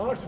8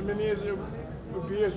MNAs PS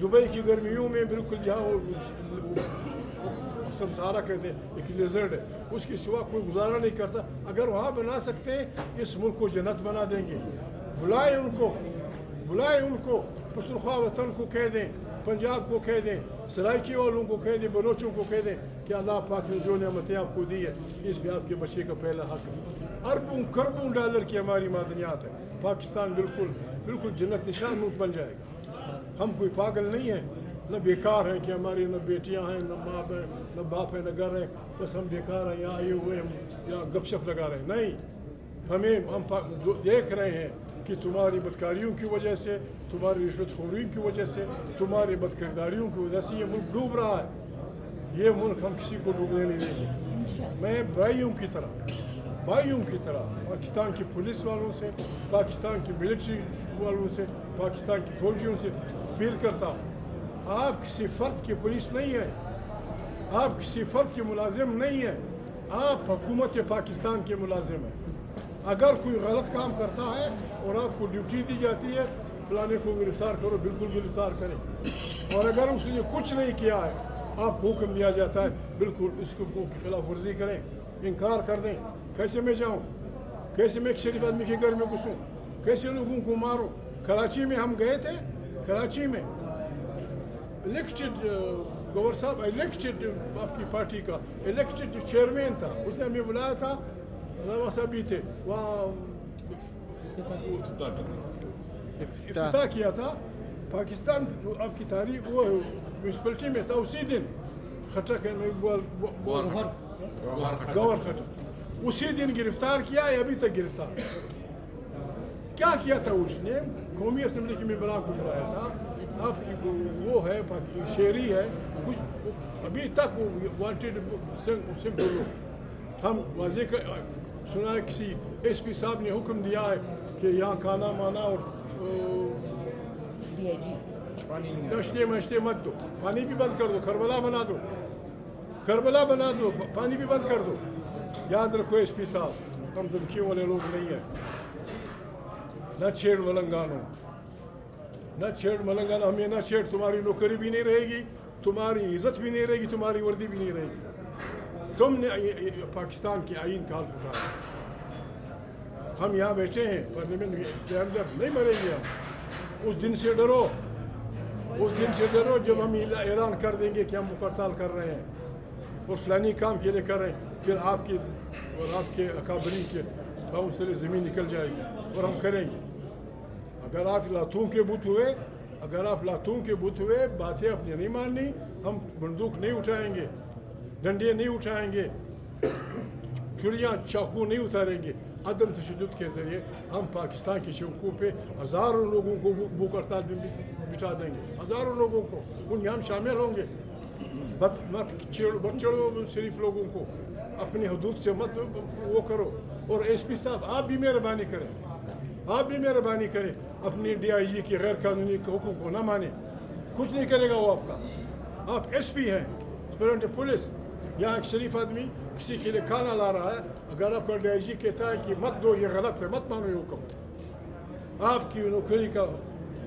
Dubai کی گرمیوں میں بالکل جہاں سمسارا کہتے ہیں ایک لیزرڈ ہے، اس کے سوا کوئی گزارا نہیں کرتا. اگر وہاں بنا سکتے ہیں اس ملک کو جنت بنا دیں گے. بلائیں ان کو پختونخوا وطن کو کہہ دیں، پنجاب کو کہہ دیں، سرائکی والوں کو کہہ دیں، بلوچوں کو کہہ دیں کہ اللہ پاک نے جو نعمتیں آپ کو دی ہے اس میں آپ کے بچے کا پہلا حق ہے. اربوں کروڑوں ڈالر کی ہماری معدنیات ہے. پاکستان بالکل جنت نشان ملک بن جائے گا. ہم کوئی پاگل نہیں ہیں، نہ بیکار ہیں کہ ہماری نہ بیٹیاں ہیں، نہ باپ ہیں، نہ باپ ہیں، نہ گھر ہیں، بس ہم بیکار ہیں، یہاں آئے ہوئے ہم یہاں گپ شپ لگا رہے ہیں. نہیں، ہم دیکھ رہے ہیں کہ تمہاری بدکاریوں کی وجہ سے، تمہاری رشوت خوریوں کی وجہ سے، تمہاری بد کرداریوں کی وجہ سے یہ ملک ڈوب رہا ہے. یہ ملک ہم کسی کو ڈوبنے نہیں دیں گے. میں بھائیوں کی طرح پاکستان کی پولیس والوں سے، پاکستان کی ملٹری والوں سے، پاکستان کی فوجیوں سے اپیل کرتا ہوں، آپ کسی فرد کی پولیس نہیں ہیں، آپ کسی فرد کے ملازم نہیں ہیں، آپ حکومت پاکستان کے ملازم ہیں. اگر کوئی غلط کام کرتا ہے اور آپ کو ڈیوٹی دی جاتی ہے فلانے کو گرفتار کرو، بالکل گرفتار کریں. اور اگر اس نے کچھ نہیں کیا ہے، آپ کو حکم دیا جاتا ہے بالکل اس کو کی خلاف ورزی کریں، انکار کر دیں. کیسے میں جاؤں؟ کیسے میں ایک شریف آدمی کے گھر میں گھسوں؟ کیسے لوگوں کو ماروں؟ کراچی میں ہم گئے تھے، کراچی میں الیکٹڈ گورنر صاحب، الیکٹڈ آپ کی پارٹی کا الیکٹڈ چیئرمین تھا، اس نے ہمیں بلایا تھا، علامہ صاحب بھی تھے وہاں، افتتاح کیا تھا. پاکستان آپ کی تاریخ وہ میونسپلٹی میں تھا. اسی دن خٹک گور خٹک اسی دن گرفتار کیا ہے، ابھی تک گرفتار. کیا کیا تھا اس نے؟ قومی اسمبلی کے ممبران کو بلایا تھا. آپ کی وہ ہے شہری ہے، کچھ ابھی تک وہ وانٹیڈ سمپل لوگ. ہم واضح سنا ہے کسی ایس پی صاحب نے حکم دیا ہے کہ یہاں کھانا مانا اور ناشتے مشتے مت دو، پانی بھی بند کر دو، کربلا بنا دو، پانی بھی بند کر دو. یاد رکھو ایس پی صاحب، ہم دھمکیوں والے لوگ نہیں ہیں. نہ چھیڑ ملنگانہ، ہمیں نہ چھیڑ. تمہاری نوکری بھی نہیں رہے گی، تمہاری عزت بھی نہیں رہے گی، تمہاری وردی بھی نہیں رہے گی. تم نے پاکستان کے آئین کا حلف اٹھایا. ہم یہاں بیٹھے ہیں پارلیمنٹ کے اندر، نہیں مریں گے ہم. اس دن سے ڈرو جب ہم اعلان کر دیں گے کہ ہم ہڑتال کر رہے ہیں اور فلانی کام کے لیے کر رہے ہیں. پھر آپ کے اور آپ کے اکابرین کے پاؤں سے زمین نکل جائے گی اور ہم کریں گے. اگر آپ لاتوں کے بت ہوئے، باتیں اپنی نہیں ماننی، ہم بندوق نہیں اٹھائیں گے، ڈنڈے نہیں اٹھائیں گے، چھریاں چاقو نہیں اتاریں گے. عدم تشدد کے ذریعے ہم پاکستان کی چوکوں پہ ہزاروں لوگوں کو بھوک ہڑتال میں بٹھا دیں گے، ہزاروں لوگوں کو. ان میں ہم شامل ہوں گے. مت چڑھو صرف لوگوں کو، اپنی حدود سے مت وہ کرو. اور ایس پی صاحب آپ بھی مہربانی کریں، اپنی ڈی آئی جی کی غیر قانونی حکم کو نہ مانیں. کچھ نہیں کرے گا وہ آپ کا. آپ ایس پی ہیں، سپرنٹ پولیس. یہاں ایک شریف آدمی کسی کے لیے کھانا لا رہا ہے، اگر آپ کا ڈی آئی جی کہتا ہے کہ مت دو، یہ غلط ہے، مت مانو یہ حکم. آپ کی نوکری کا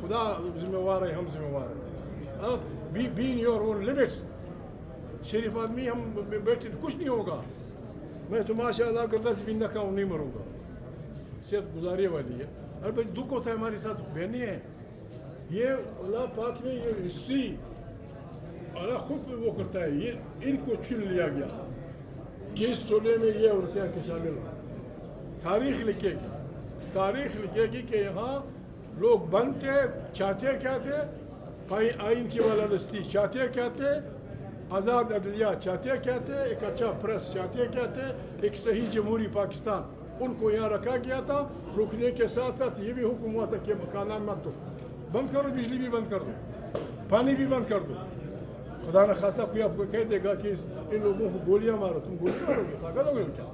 خدا ذمہ وار ہے، ہم ذمہ وار ہیں. آپ be in your own limits. شریف آدمی ہم بیٹھے، کچھ نہیں ہوگا. میں تو ماشاء اللہ اگر 10 بھی نہ کھاؤں نہیں مروں گا. صحت گزارے والی ہے. اور بھائی دکھ ہوتا ہے ہمارے ساتھ، بہنیں ہیں. یہ اللہ پاک نے یہ ہسٹری اللہ خود وہ کرتا ہے. یہ ان کو چن لیا گیا کہ اس ٹولے میں یہ عورتیں کے شامل ہوں. تاریخ لکھے گی کہ یہاں لوگ بنتے چاہتے کیا تھے؟ آئین کی بالادستی چاہتے کیا تھے؟ آزاد عدلیہ چاہتے کیا تھے؟ ایک اچھا پریس چاہتے کیا تھے؟ ایک صحیح جمہوری پاکستان. ان کو یہاں رکھا گیا تھا. رکنے کے ساتھ ساتھ یہ بھی حکم ہوا تھا کہ کھانا مت دو، بند کرو، بجلی بھی بند کر دو، پانی بھی بند کر دو. خدا نہ خواستہ کوئی آپ کو کہہ دے گا کہ ان لوگوں کو گولیاں مارو، تم گولیاں مارو گے، پاگل ہو گئے کیا؟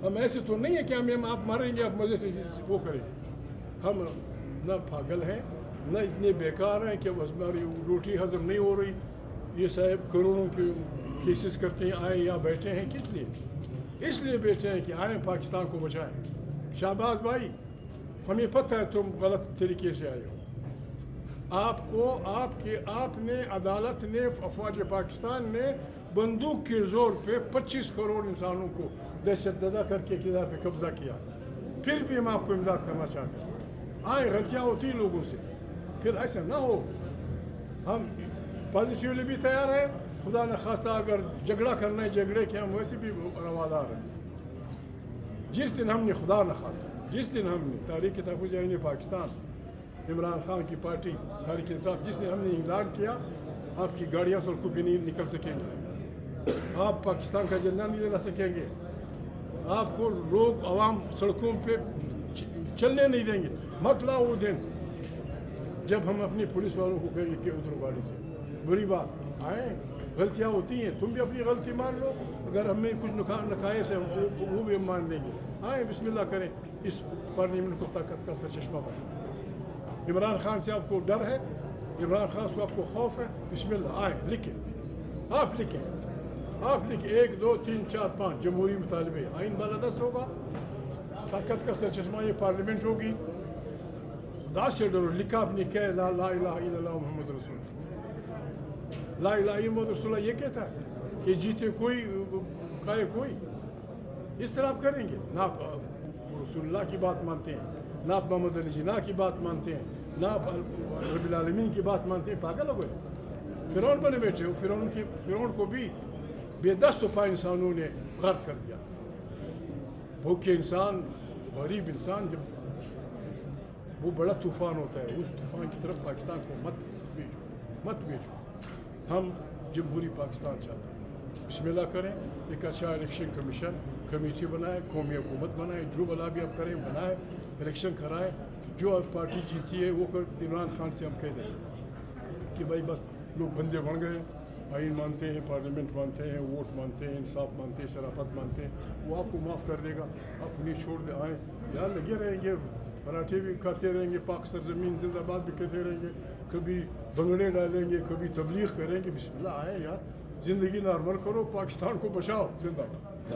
ہم ایسے تو نہیں ہے کہ ہم آپ ماریں گے، آپ مزے سے وہ کریں گے. ہم نہ پاگل ہیں، نہ اتنے بیکار ہیں کہ بس ہماری روٹی ہضم نہیں ہو رہی. یہ صاحب کروڑوں کے کیسز کرتے ہیں، آئیں یہاں بیٹھے ہیں کس لیے؟ اس لیے بیٹھے ہیں کہ آئیں پاکستان کو بچائیں. شہباز بھائی، ہمیں پتہ ہے تم غلط طریقے سے آئے ہو. آپ نے عدالت نے افواج پاکستان نے بندوق کے زور پہ 25 کروڑ انسانوں کو دہشت زدہ کر کے اقتدار پہ قبضہ کیا، پھر بھی ہم آپ کو امداد کرنا چاہتے ہیں۔ آئیں غلطیاں ہوتی ہیں لوگوں سے، پھر ایسا نہ ہو۔ ہم پازیٹیولی بھی تیار ہیں، خدا نخواستہ اگر جھگڑا کرنا ہے جھگڑے کے ہم ویسے بھی روادار ہیں۔ جس دن ہم نے خدا نخواستہ جس دن ہم نے تحریک تحفظ آئین پاکستان عمران خان کی پارٹی تحریک انصاف جس نے ہم نے اعلان کیا آپ کی گاڑیاں سڑکوں پہ نہیں نکل سکیں گے، آپ پاکستان کا جھنڈا نہیں لہرا سکیں گے، آپ کو لوگ عوام سڑکوں پہ چلنے نہیں دیں گے۔ مت لاؤ وہ دن جب ہم اپنی پولیس والوں کو کہیں گے کہ اترو گاڑی سے۔ بری بات، آئیں غلطیاں ہوتی ہیں، تم بھی اپنی غلطی مان لو، اگر ہمیں کچھ نقائص ہیں وہ بھی ہم مان لیں گے۔ آئیں بسم اللہ کریں، اس پارلیمنٹ کو طاقت کا سرچشمہ بنائیں۔ عمران خان سے آپ کو ڈر ہے، عمران خان سے آپ کو خوف ہے، بسم اللہ آئیں لکھیں، آپ لکھیں 1 2 3 4 5 جمہوری مطالبے، آئین بالادست ہوگا، طاقت کا سرچشمہ یہ پارلیمنٹ ہوگی۔ خدا سے ڈرو، لکھا اپنی کہ لا الہ الا اللہ محمد رسول اللہ، لا الہ الا محمد رسول اللہ یہ کہتا ہے کہ جیتے کوئی کھائے کوئی۔ اس طرح آپ کریں گے، نہ آپ رسول اللہ کی بات مانتے ہیں، نہ آپ محمد علی جناح کی بات مانتے ہیں، نہ آپ رب العالمین کی بات مانتے ہیں، پاگل ہو گئے۔ فرعون بنے بیٹھے ہو، فرعون کو بھی بے دست و پا انسانوں نے غرق کر دیا۔ بھوکے انسان، غریب انسان، جب وہ بڑا طوفان ہوتا ہے، اس طوفان کی طرف پاکستان کو مت بھیجو۔ ہم جمہوری پاکستان چاہتے ہیں۔ بسم اللہ کریں، ایک اچھا الیکشن کمیشن کمیٹی بنائے، قومی حکومت بنائے، جو بلا بھی آپ کریں بنائے، الیکشن کرائے، جو اب پارٹی جیتی ہے وہ عمران خان سے ہم کہہ دیں کہ بھائی بس لوگ بندے بن گئے، آئین مانتے ہیں، پارلیمنٹ مانتے ہیں، ووٹ مانتے ہیں، انصاف مانتے ہیں، شرافت مانتے ہیں، وہ آپ کو معاف کر دے گا، آپ انہیں چھوڑ دیں۔ آئیں یار لگے رہیں گے، پراٹھے بھی کھاتے رہیں گے، پاک سرزمین زندہ باد بھی کہتے رہیں گے، کبھی بنگڑے ڈالیں گے، کبھی تبلیغ کریں گے۔ بسم اللہ آئیں یار، زندگی نارمل کرو، پاکستان کو بچاؤ، زندہ باد۔